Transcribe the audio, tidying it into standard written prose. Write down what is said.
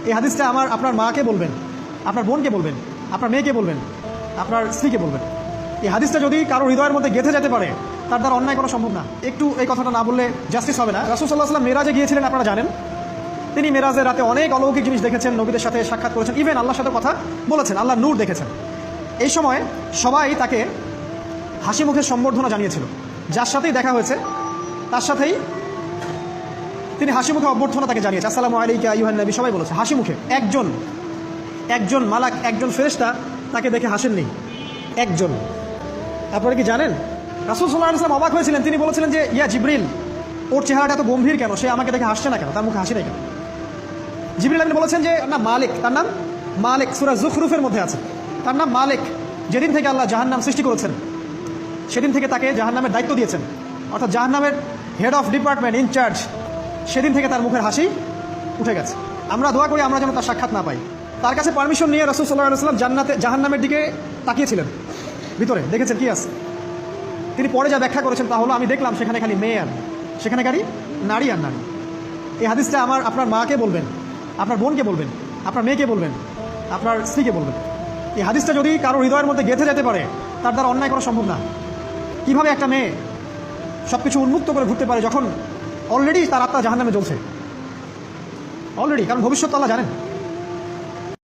এই হাদিসটা আপনার মাকে বলবেন, আপনার বোনকে বলবেন, আপনার মেয়েকে বলবেন, আপনার স্ত্রীকে বলবেন। এই হাদিসটা যদি কারো হৃদয়ের মধ্যে গেঁথে যেতে পারে, তার দ্বারা অন্যায় করা সম্ভব না। একটু এই কথাটা না বললে জাস্টিস হবে না। রাসূল সাল্লাল্লাহু আলাইহি ওয়াসাল্লাম মেরাজে গিয়েছিলেন, আপনারা জানেন। তিনি মেরাজের রাতে অনেক অলৌকিক জিনিস দেখেছেন, নবীদের সাথে সাক্ষাৎ করেছেন, ইভেন আল্লাহর সাথে কথা বলেছেন, আল্লাহর নূর দেখেছেন। এই সময় সবাই তাকে হাসি মুখের সম্বর্ধনা জানিয়েছিল। যার সাথেই দেখা হয়েছে তার সাথেই তিনি হাসি মুখে অভ্যর্থনা তাকে জানিয়েছে, আসসালামু আলাইকা আইয়ুহান নবী, সবাই বলেছে হাসি মুখে। একজন মালাক, একজন ফেরেশতা তাকে দেখে হাসেননি, একজন। আপনারা কি জানেন রাসূল সাল্লাল্লাহু আলাইহি ওয়াসাল্লাম অবাক হয়েছিলেন। তিনি বলেছিলেন যে ইয়া জিবরিল, ওর চেহারাটা এত গম্ভীর কেন, সে আমাকে দেখে হাসছে না কেন, তার মুখে হাসি নেই কেন? জিবরিল আমিন বলেছেন যে না মালিক, তার নাম মালিক, সূরা যুখরুফের মধ্যে আছে, তার নাম মালিক। যেদিন থেকে আল্লাহ জাহান্নাম সৃষ্টি করেছেন সেদিন থেকে তাকে জাহান্নামের দায়িত্ব দিয়েছেন, অর্থাৎ জাহান্নামের হেড অফ ডিপার্টমেন্ট, ইনচার্জ। সেদিন থেকে তার মুখের হাসি উঠে গেছে। আমরা দোয়া করি আমরা যেন তার সাক্ষাৎ না পাই। তার কাছে পারমিশন নিয়ে রাসূল সাল্লাল্লাহু আলাইহি ওয়াসাল্লাম জাহান্নামের দিকে তাকিয়েছিলেন, ভিতরে দেখেছেন কি আছে। তিনি পরে যা ব্যাখ্যা করেছেন তা হলো, আমি দেখলাম সেখানে খালি মেয়ে আর সেখানে খালি নারী আর নারী। এই হাদিসটা আপনার মাকে বলবেন, আপনার বোনকে বলবেন, আপনার মেয়েকে বলবেন, আপনার স্ত্রীকে বলবেন। এই হাদিসটা যদি কারো হৃদয়ের মধ্যে গেঁথে যেতে পারে, তার দ্বারা অন্যায় করা সম্ভব না। কীভাবে একটা মেয়ে সব কিছু উন্মুক্ত করে ঘুরতে পারে যখন অলরেডি তার আত্মা জাহান্নামে জ্বলছে, অলরেডি, কারণ ভবিষ্যৎ আল্লাহ জানেন।